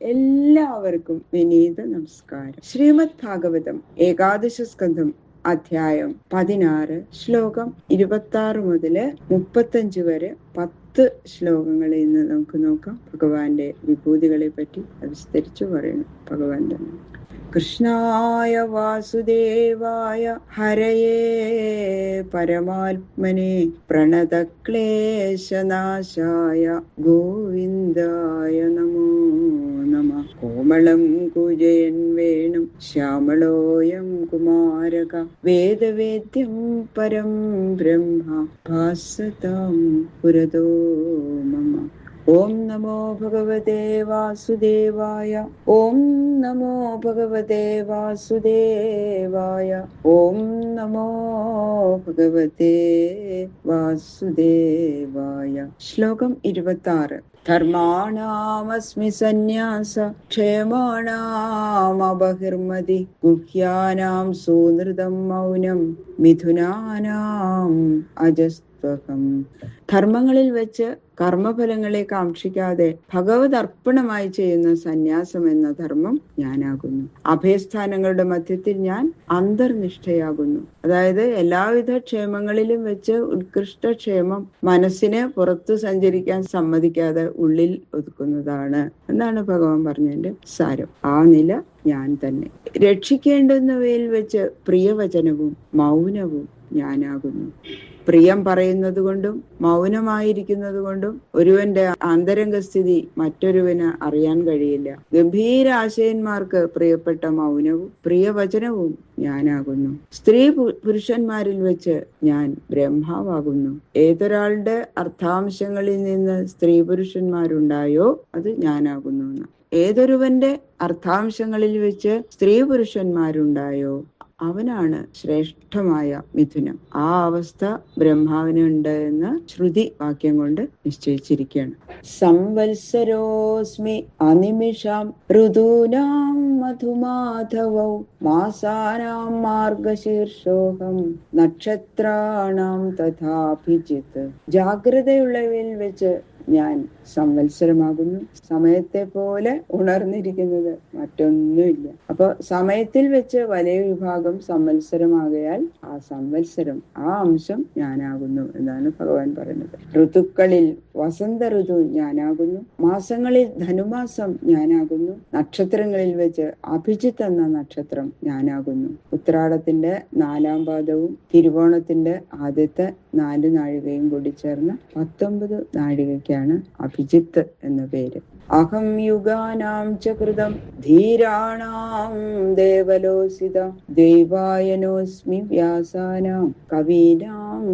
എല്ലാവർക്കും വിനീത നമസ്കാരം. ശ്രീമദ് ഭാഗവതം ഏകാദശ സ്കന്ധം അധ്യായം 16 ശ്ലോകം 26 മുതല് 35 വരെ 10 ശ്ലോകങ്ങളിൽ നിന്ന് നമുക്ക് നോക്കാം. ഭഗവാന്റെ വിഭൂതികളെ പറ്റി വിസ്തരിച്ചു പറയുന്നു ഭഗവാൻ തന്നെ. കൃഷ്ണായ വാസുദേവായ ഹരയേ പരമാത്മനെ പ്രണതക്ലേശനാശായ ഗോവിന്ദായ നമോ നമഃ. കോമളം കുജയൻ വേണും ശ്യാമളോയം കുമാരക വേദവേദ്യം പരം ബ്രഹ്മ ഭാസതാം പുരതോ മമ. ഓം നമോ ഭഗവതേ വാസുദേവായ. ഓം നമോ ഭഗവതേ വാസുദേവായ. ഓം നമോ ഭഗവതേ വാസുദേവായ. ശ്ലോകം 26. ധർമാണാമസ്മി സന്യാസ ക്ഷേമാണാമബഹിർമതി ഗുഹ്യാനാം സൂനൃതം മൗനം മിഥുനാനാം അജസ്ത്വകം. ധർമ്മങ്ങളിൽ വെച്ച് കർമ്മഫലങ്ങളെ കാക്ഷിക്കാതെ ഭഗവത് അർപ്പണമായി ചെയ്യുന്ന സന്യാസം എന്ന ധർമ്മം ഞാനാകുന്നു. അഭയസ്ഥാനങ്ങളുടെ മധ്യത്തിൽ ഞാൻ അന്തർനിഷ്ഠയാകുന്നു. അതായത് എല്ലാവിധ ക്ഷേമങ്ങളിലും വെച്ച് ഉത്കൃഷ്ട ക്ഷേമം മനസ്സിനെ പുറത്തു സഞ്ചരിക്കാൻ സമ്മതിക്കാതെ ഉള്ളിൽ ഒതുക്കുന്നതാണ് എന്നാണ് ഭഗവാൻ പറഞ്ഞതിന്റെ സാരം. ആ നില ഞാൻ തന്നെ. രക്ഷിക്കേണ്ടുന്നവയിൽ വെച്ച് പ്രിയവചനവും മൗനവും ഞാനാകുന്നു. പ്രിയം പറയുന്നത് കൊണ്ടും മൗനമായിരിക്കുന്നത് കൊണ്ടും ഒരുവന്റെ ആന്തരംഗസ്ഥിതി മറ്റൊരുവന് അറിയാൻ കഴിയില്ല. ഗംഭീരാശയന്മാർക്ക് പ്രിയപ്പെട്ട മൗനവും പ്രിയവചനവും ഞാനാകുന്നു. സ്ത്രീ പുരുഷന്മാരിൽ വെച്ച് ഞാൻ ബ്രഹ്മാവാകുന്നു. ഏതൊരാളുടെ അർത്ഥാംശങ്ങളിൽ നിന്ന് സ്ത്രീ പുരുഷന്മാരുണ്ടായോ അത് ഞാനാകുന്നു. ഏതൊരുവന്റെ അർത്ഥാംശങ്ങളിൽ വെച്ച് സ്ത്രീ പുരുഷന്മാരുണ്ടായോ അവനാണ് ശ്രേഷ്ഠമായ മിഥുനം. ആ അവസ്ഥ ബ്രഹ്മാവിനുണ്ട് എന്ന് ശ്രുതി വാക്യം കൊണ്ട് നിശ്ചയിച്ചിരിക്കുകയാണ്. സംവത്സരോസ്മി അനിമിഷാം ഋതൂനാം മധുമാധവൗ മാസാനാം മാർഗശീർഷോഹം നക്ഷത്രാണാം തഥാഭിജിത്ത്. ജാഗ്രതയുള്ളവയിൽ വെച്ച് ഞാൻ സംവത്സരമാകുന്നു. സമയത്തെ പോലെ ഉണർന്നിരിക്കുന്നത് മറ്റൊന്നുമില്ല. അപ്പൊ സമയത്തിൽ വെച്ച് വലിയ വിഭാഗം സംവത്സരമാകയാൽ ആ സംവത്സരം ആ അംശം ഞാനാകുന്നു എന്നാണ് ഭഗവാൻ പറയുന്നത്. ഋതുക്കളിൽ വസന്ത ഋതു ഞാനാകുന്നു. മാസങ്ങളിൽ ധനുമാസം ഞാനാകുന്നു. നക്ഷത്രങ്ങളിൽ വെച്ച് അഭിജിത്ത് എന്ന നക്ഷത്രം ഞാനാകുന്നു. ഉത്രാടത്തിന്റെ 4ാം പാദവും തിരുവോണത്തിന്റെ ആദ്യത്തെ 4 നാഴികയും കൂടി ചേർന്ന് 19 നാഴികയ്ക്കാണ് അഭിജിത്ത് എന്ന പേര്. അഹം യുഗാനാം ചകൃതം ധീരാണാം ദേവലോസിത ദൈവായനോസ്മി വ്യാസാനാം കവീനാം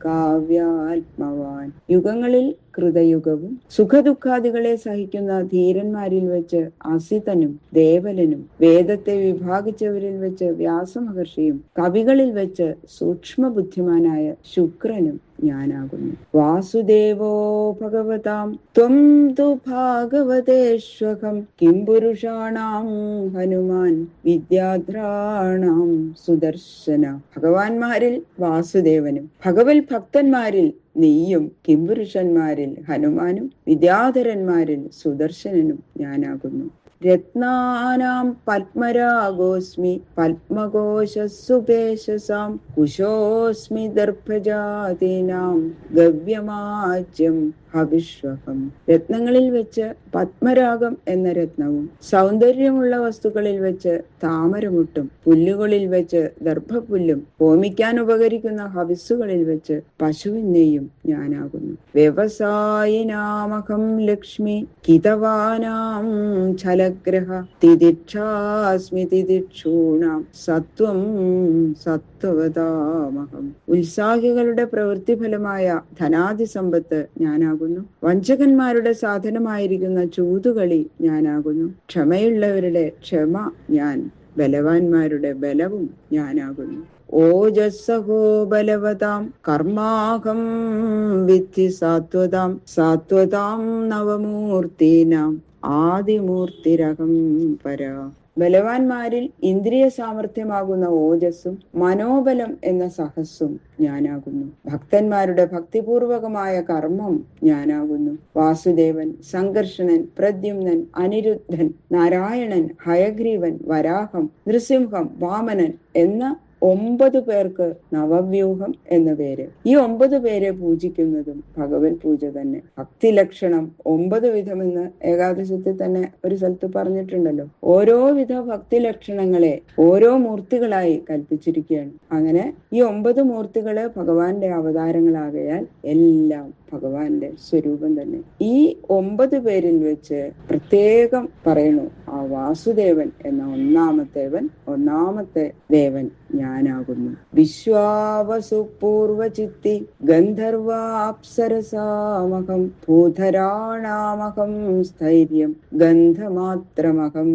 കാവ്യാത്മവാൻ. യുഗങ്ങളിൽ കൃതയുഗവും സുഖദുഃഖാദികളെ സഹിക്കുന്ന ധീരന്മാരിൽ വെച്ച് അസിതനും ദേവലനും വേദത്തെ വിഭാഗിച്ചവരിൽ വെച്ച് വ്യാസമഹർഷിയും കവികളിൽ വെച്ച് സൂക്ഷ്മ ബുദ്ധിമാനായ ശുക്രനും ഞാനാകുന്നു. വാസുദേവോ ഭഗവതാം ത്വം തു ഭാഗവതേശ്വകം കിം പുരുഷാണാം ഹനുമാൻ വിദ്യാധ്രാണാം സുദർശന. ഭഗവാന്മാരിൽ വാസുദേവനും ഭഗവത് ഭക്തന്മാരിൽ നീയും കിംപുരുഷന്മാരിൽ ഹനുമാനും വിദ്യാധരന്മാരിൽ സുദർശനനും ഞാനാകുന്നു. രത്നാനാം പത്മരാഗോസ്മി പത്മകോശസുപേശസാം കുശോസ്മി ദർഭജാതീനാം ഗവ്യമാജ്യം ഹവിഷ്വഹം. രത്നങ്ങളിൽ വെച്ച് പത്മരാഗം എന്ന രത്നവും സൗന്ദര്യമുള്ള വസ്തുക്കളിൽ വെച്ച് താമരമുട്ടും പുല്ലുകളിൽ വെച്ച് ദർഭപുല്ലും ഹോമിക്കാൻ ഉപകരിക്കുന്ന ഹവിസ്സുകളിൽ വെച്ച് പശുവിനെയും ഞാനാകുന്നു. വ്യവസായിനാമഹം ലക്ഷ്മി കിതവാനാം ഛലഗ്രഹ തിദിക്ഷാസ്മി തിദിക്ഷൂണാം സത്വം സത്വവതാമഹം. ഉത്സാഹികളുടെ പ്രവൃത്തിഫലമായ ധനാദി സമ്പത്ത് ഞാനാകുന്നു. വഞ്ചകന്മാരുടെ സാധനമായിരിക്കുന്ന ചൂതുകളി ഞാനാകുന്നു. ക്ഷമയുള്ളവരുടെ ക്ഷമ ഞാൻ, ബലവാന്മാരുടെ ബലവും ഞാനാകുന്നു. ഓജസ്സഹോ ബലവതാം കർമാഹം വിദ്ധി സാത്വതാം സാത്വതാം നവമൂർത്തീനാം ആദിമൂർത്തിരഹം പര. ബലവാന്മാരിൽ ഇന്ദ്രിയ സാമർഥ്യമാകുന്ന ഓജസ്സും മനോബലം എന്ന സഹസ്സും ഞാനാകുന്നു. ഭക്തന്മാരുടെ ഭക്തിപൂർവകമായ കർമ്മം ഞാനാകുന്നു. വാസുദേവൻ, സംഘർഷണൻ, പ്രദ്യുമ്നൻ, അനിരുദ്ധൻ, നാരായണൻ, ഹയഗ്രീവൻ, വരാഹം, നൃസിംഹം, വാമനൻ എന്ന 9 പേർക്ക് നവവ്യൂഹം എന്ന പേര്. ഈ 9 പേരെ പൂജിക്കുന്നതും ഭഗവത് പൂജ തന്നെ. ഭക്തി ലക്ഷണം 9 വിധമെന്ന് ഏകാദശത്തിൽ തന്നെ ഒരു സ്ഥലത്ത് പറഞ്ഞിട്ടുണ്ടല്ലോ. ഓരോ വിധ ഭക്തി ലക്ഷണങ്ങളെ ഓരോ മൂർത്തികളായി കൽപ്പിച്ചിരിക്കുകയാണ്. അങ്ങനെ ഈ 9 മൂർത്തികള് ഭഗവാന്റെ അവതാരങ്ങളാകയാൽ എല്ലാം ഭഗവാന്റെ സ്വരൂപം തന്നെ. ഈ 9 പേരിൽ വെച്ച് പ്രത്യേകം പറയണു, ആ വാസുദേവൻ എന്ന ഒന്നാമത്തെ ദേവൻ ഞാനാകുന്നു. വിശ്വാവസു പൂർവചിത്തി ഗന്ധർവാപ്സരസാമഹം ഭൂധരാണാമഹം സ്ഥൈര്യം ഗന്ധമാത്രമഹം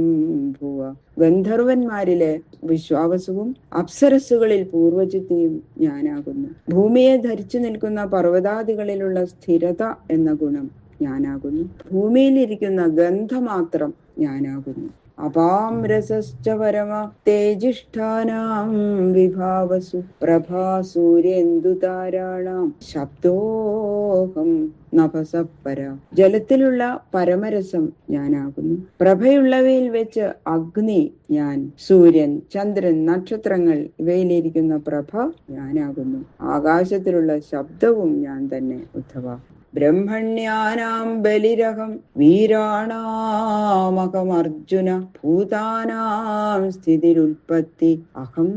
ഭുവ. ഗന്ധർവന്മാരിലെ വിശ്വാവസുവും അപ്സരസ്സുകളിൽ പൂർവചിത്തിയും ഞാനാകുന്നു. ഭൂമിയെ ധരിച്ചു നിൽക്കുന്ന പർവ്വതാദികളിലുള്ള സ്ഥിരത എന്ന ഗുണം ഞാനാകുന്നു. ഭൂമിയിലിരിക്കുന്ന ഗന്ധമാത്രം ഞാനാകുന്നു. അപാം രസശ്ച പരമ തേജിഷ്ഠാനാം വിഭാവസു പ്രഭാസൂര്യേന്ദുതാരാണാം ശബ്ദോഹം നഭസപ്പര. ജലത്തിലുള്ള പരമരസം ഞാനാകുന്നു. പ്രഭയുള്ളവയിൽ വെച്ച് അഗ്നി ഞാൻ. സൂര്യൻ, ചന്ദ്രൻ, നക്ഷത്രങ്ങൾ ഇവയിലിരിക്കുന്ന പ്രഭ ഞാനാകുന്നു. ആകാശത്തിലുള്ള ശബ്ദവും ഞാൻ തന്നെ ഉദ്ധവ. ബ്രഹ്മണ്യാനാം ബലിരഹം വീരാണാമഹം അർജുന ഭൂതാനാം സ്ഥിതിരുൽപത്തി അഹം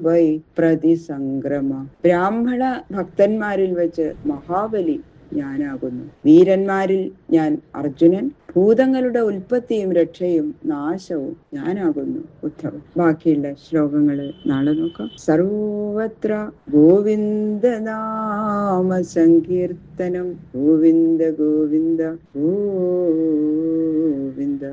വൈ പ്രതിസംക്രമ. ബ്രാഹ്മണ ഭക്തന്മാരിൽ വെച്ച് മഹാബലി ഞാനാകുന്നു. വീരന്മാരിൽ ഞാൻ അർജുനൻ. ഭൂതങ്ങളുടെ ഉൽപ്പത്തിയും രക്ഷയും നാശവും ഞാനാകുന്നു ഉദ്ധവ്. ബാക്കിയുള്ള ശ്ലോകങ്ങള് നാളെ നോക്കാം. സർവത്ര ഗോവിന്ദ നാമ സങ്കീർത്തനം. ഗോവിന്ദ ഗോവിന്ദ ഗോവിന്ദ.